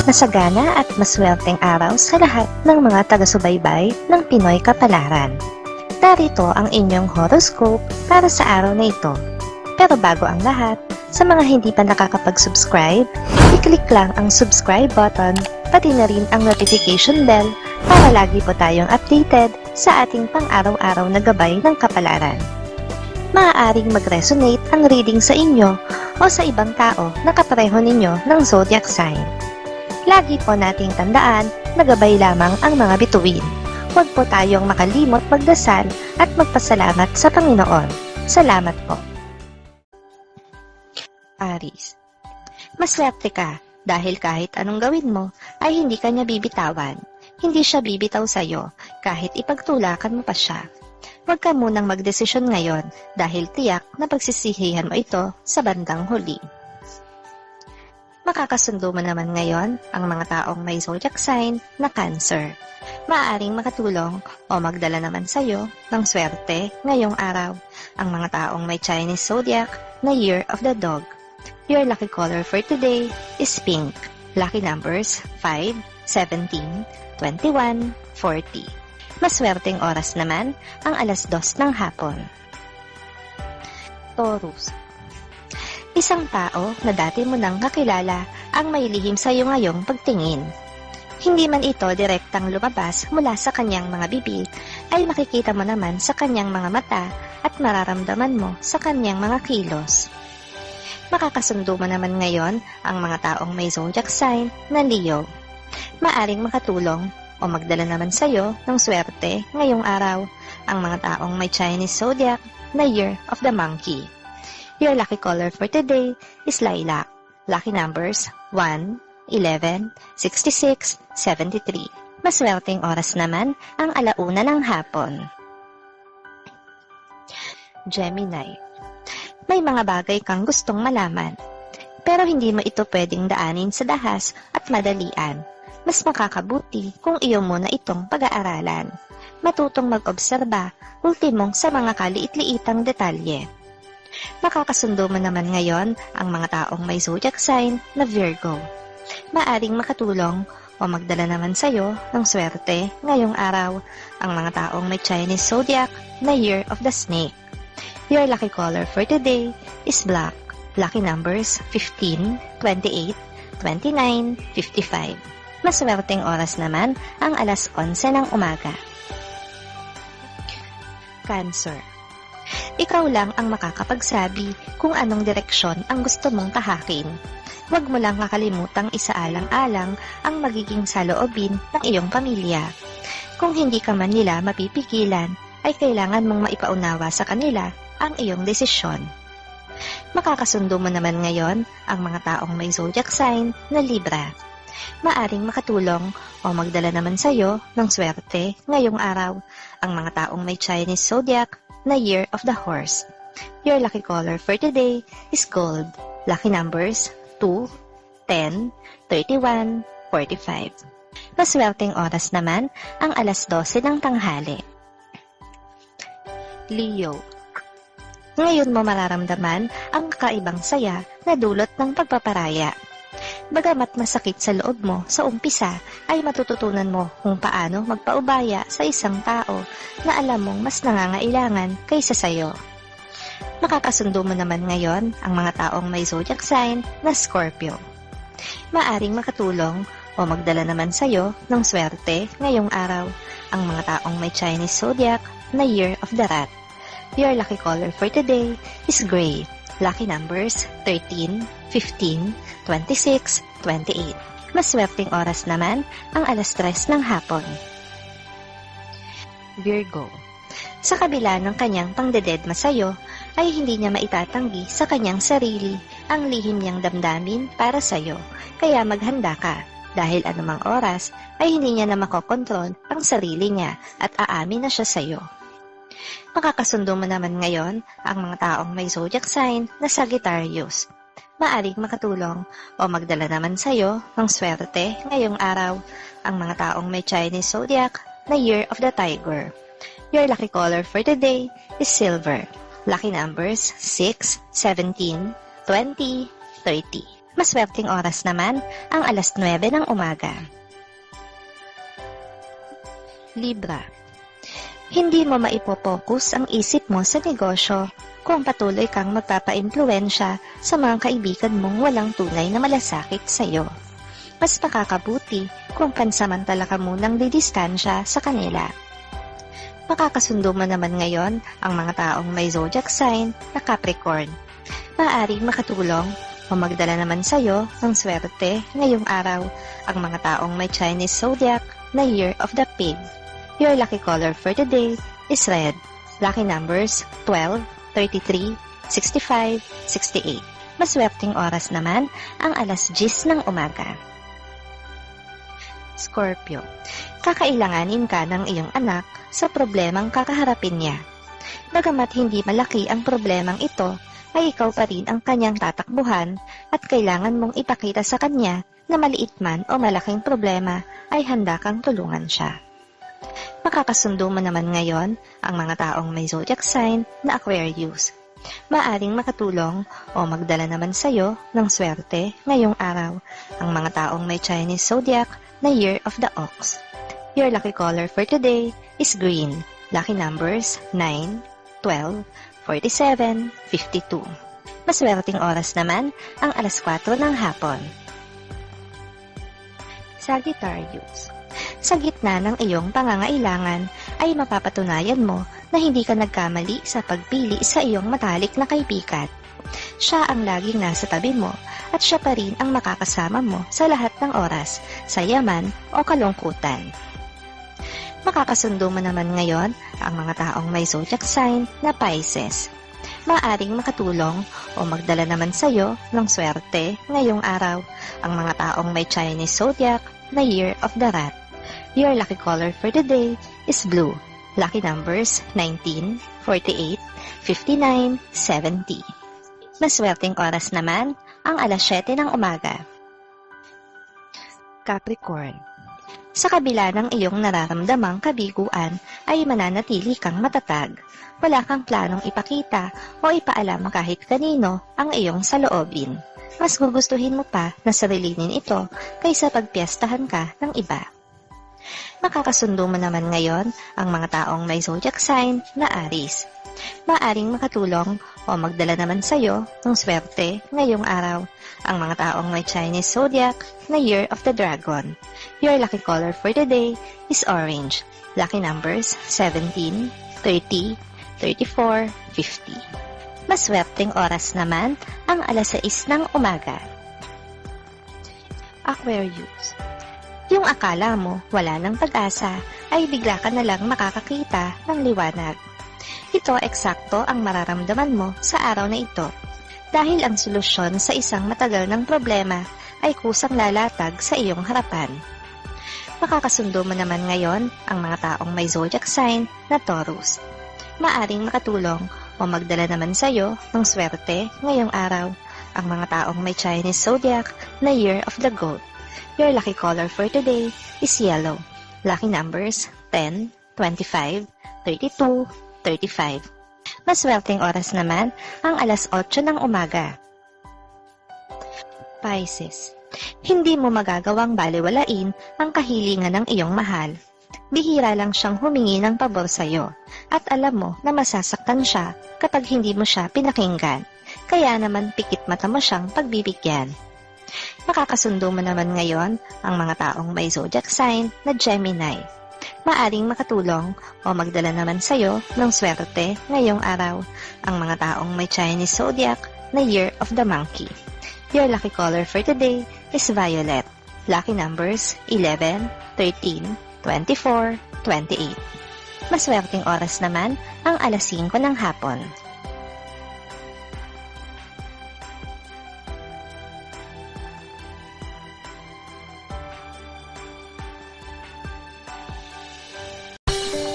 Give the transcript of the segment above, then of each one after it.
Masagana at maswerteng araw sa lahat ng mga taga-subaybay ng Pinoy Kapalaran. Narito ang inyong horoscope para sa araw na ito. Pero bago ang lahat, sa mga hindi pa nakakapag-subscribe, i-click lang ang subscribe button, pati na rin ang notification bell para lagi po tayong updated sa ating pang-araw-araw na gabay ng kapalaran. Maaaring mag-resonate ang reading sa inyo o sa ibang tao na kapareho ninyo ng zodiac sign. Lagi po nating tandaan na gabay lamang ang mga bituin. Huwag po tayong makalimot magdasal at magpasalamat sa Panginoon. Salamat po. Aries. Maswerte ka dahil kahit anong gawin mo ay hindi ka niya bibitawan. Hindi siya bibitaw sa'yo kahit ipagtulakan mo pa siya. Huwag ka munang magdesisyon ngayon dahil tiyak na pagsisihihan mo ito sa bandang huli. Makakasundo mo naman ngayon ang mga taong may zodiac sign na Cancer. Maaaring makatulong o magdala naman sa'yo ng swerte ngayong araw ang mga taong may Chinese zodiac na Year of the Dog. Your lucky color for today is pink. Lucky numbers 5, 17, 21, 40. Maswerteng oras naman ang 2:00 ng hapon. Taurus. Isang tao na dati mo nang kakilala ang may lihim sa iyo ngayong pagtingin. Hindi man ito direktang lumabas mula sa kanyang mga bibig, ay makikita mo naman sa kanyang mga mata at mararamdaman mo sa kanyang mga kilos. Makakasundo mo naman ngayon ang mga taong may zodiac sign na Leo. Maaring makatulong o magdala naman sa'yo ng swerte ngayong araw ang mga taong may Chinese zodiac na Year of the Monkey. Your lucky color for today is lilac. Lucky numbers 1, 11, 66, 73. Maswerteng oras naman ang 1:00 ng hapon. Gemini. May mga bagay kang gustong malaman, pero hindi mo ito pwedeng daanin sa dahas at madalian. Mas makakabuti kung iyo muna itong pag-aaralan. Matutong mag-obserba, ultimong sa mga kaliit-liitang detalye. Makakasundo mo naman ngayon ang mga taong may zodiac sign na Virgo. Maaring makatulong o magdala naman sa'yo ng swerte ngayong araw ang mga taong may Chinese zodiac na Year of the Snake. Your lucky color for today is black. Lucky numbers 15, 28, 29, 55. Maswerteng oras naman ang 11:00 ng umaga. Cancer. Ikaw lang ang makakapagsabi kung anong direksyon ang gusto mong tahakin. Huwag mo lang kakalimutang isaalang-alang ang magiging saloobin ng iyong pamilya. Kung hindi ka man nila mapipigilan, ay kailangan mong maipaunawa sa kanila ang iyong desisyon. Makakasundo mo naman ngayon ang mga taong may zodiac sign na Libra. Maaring makatulong o magdala naman sa'yo ng swerte ngayong araw ang mga taong may Chinese zodiac na Year of the Horse. Your lucky color for today is gold. Lucky numbers 2, 10, 31, 45. Maswerteng oras naman ang 12:00 ng tanghali. Leo. Ngayon mo mararamdaman ang kakaibang saya na dulot ng pagpaparaya. Bagamat masakit sa loob mo sa umpisa, ay matututunan mo kung paano magpaubaya sa isang tao na alam mong mas nangangailangan kaysa sayo. Makakasundo mo naman ngayon ang mga taong may zodiac sign na Scorpio. Maaring makatulong o magdala naman sayo ng swerte ngayong araw ang mga taong may Chinese zodiac na Year of the Rat. Your lucky color for today is gray. Lucky numbers 13, 15, 26, 28. Maswerteng oras naman ang 3:00 ng hapon. Virgo. Sa kabila ng kanyang pangdededma sa'yo, ay hindi niya maitatanggi sa kanyang sarili ang lihim niyang damdamin para sa'yo. Kaya maghanda ka, dahil anumang oras ay hindi niya na makokontrol ang sarili niya at aamin na siya sa'yo. Makakasundo mo naman ngayon ang mga taong may zodiac sign na Sagittarius. Maaring makatulong o magdala naman sa'yo ng swerte ngayong araw ang mga taong may Chinese zodiac na Year of the Tiger. Your lucky color for today is silver. Lucky numbers 6, 17, 20, 30. Maswerteng oras naman ang alas 9 ng umaga. Libra. Hindi mo maipopokus ang isip mo sa negosyo kung patuloy kang magpapaimpluwensya sa mga kaibigan mong walang tunay na malasakit sa iyo. Mas makakabuti kung pansamantala ka munang didistansya sa kanila. Makakasundo mo naman ngayon ang mga taong may zodiac sign na Capricorn. Maaaring makatulong o magdala naman sa iyo ng swerte ngayong araw ang mga taong may Chinese zodiac na Year of the Pig. Your lucky color for today is red. Lucky numbers 12, 33, 65, 68. Maswerteng oras naman ang alas 10 ng umaga. Scorpio. Kakailanganin ka ng iyong anak sa problemang kakaharapin niya. Bagamat hindi malaki ang problemang ito, ay ikaw pa rin ang kanyang tatakbuhan at kailangan mong ipakita sa kanya na maliit man o malaking problema ay handa kang tulungan siya. Makakasundo mo naman ngayon ang mga taong may zodiac sign na Aquarius. Maaring makatulong o magdala naman sa iyo ng swerte ngayong araw ang mga taong may Chinese zodiac na Year of the Ox. Your lucky color for today is green. Lucky numbers 9, 12, 47, 52. Maswerteng oras naman ang alas 4 ng hapon. Sagittarius. Sa gitna ng iyong pangangailangan ay mapapatunayan mo na hindi ka nagkamali sa pagpili sa iyong matalik na kaibigan. Siya ang laging nasa tabi mo at siya pa rin ang makakasama mo sa lahat ng oras, sa yaman o kalungkutan. Makakasundo mo naman ngayon ang mga taong may zodiac sign na Pisces. Maaring makatulong o magdala naman sa iyo ng swerte ngayong araw ang mga taong may Chinese zodiac na Year of the Rat. Your lucky color for today is blue. Lucky numbers 19, 48, 59, 70. Maswerteng oras naman ang alas 7 ng umaga. Capricorn. Sa kabila ng iyong nararamdamang kabiguan ay mananatili kang matatag. Wala kang planong ipakita o ipaalam kahit kanino ang iyong saloobin. Mas gugustuhin mo pa na sarilinin ito kaysa pagpiestahan ka ng iba. Makakasundo mo naman ngayon ang mga taong may zodiac sign na Aries. Maaring makatulong o magdala naman sa iyo ng swerte ngayong araw ang mga taong may Chinese zodiac na Year of the Dragon. Your lucky color for today is orange. Lucky numbers 17, 30, 34, 50. Maswerteng oras naman ang alas 6 ng umaga. Aquarius. Yung akala mo wala ng pag-asa ay bigla ka na lang makakakita ng liwanag. Ito eksakto ang mararamdaman mo sa araw na ito dahil ang solusyon sa isang matagal ng problema ay kusang lalatag sa iyong harapan. Makakasundo mo naman ngayon ang mga taong may zodiac sign na Taurus. Maaring makatulong o magdala naman sa iyo ng swerte ngayong araw ang mga taong may Chinese zodiac na Year of the Goat. Your lucky color for today is yellow. Lucky numbers 10, 25, 32, 35. Maswerteng oras naman ang alas 8 ng umaga. Pisces. Hindi mo magagawang balewalain ang kahilingan ng iyong mahal. Bihira lang siyang humingi ng pabor sa iyo at alam mo na masasaktan siya kapag hindi mo siya pinakinggan. Kaya naman pikit mata mo siyang pagbibigyan. Makakasundo mo naman ngayon ang mga taong may zodiac sign na Gemini. Maaring makatulong o magdala naman sa iyo ng swerte ngayong araw ang mga taong may Chinese zodiac na Year of the Monkey. Your lucky color for today is violet. Lucky numbers 11, 13, 24, 28. Maswerteng oras naman ang alas 5 ng hapon.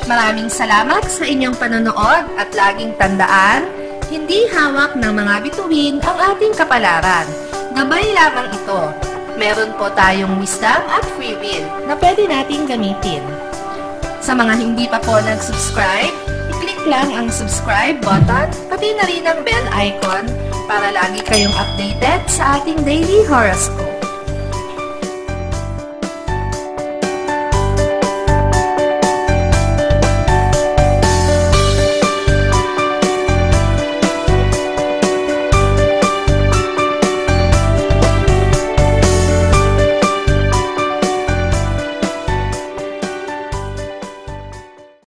Maraming salamat sa inyong panonood at laging tandaan, hindi hawak ng mga bituin ang ating kapalaran. Gabay lamang ito. Meron po tayong wisdom at free will na pwede nating gamitin. Sa mga hindi pa po nag-subscribe, i-click lang ang subscribe button, pati na rin ang bell icon para lagi kayong updated sa ating daily horoscope.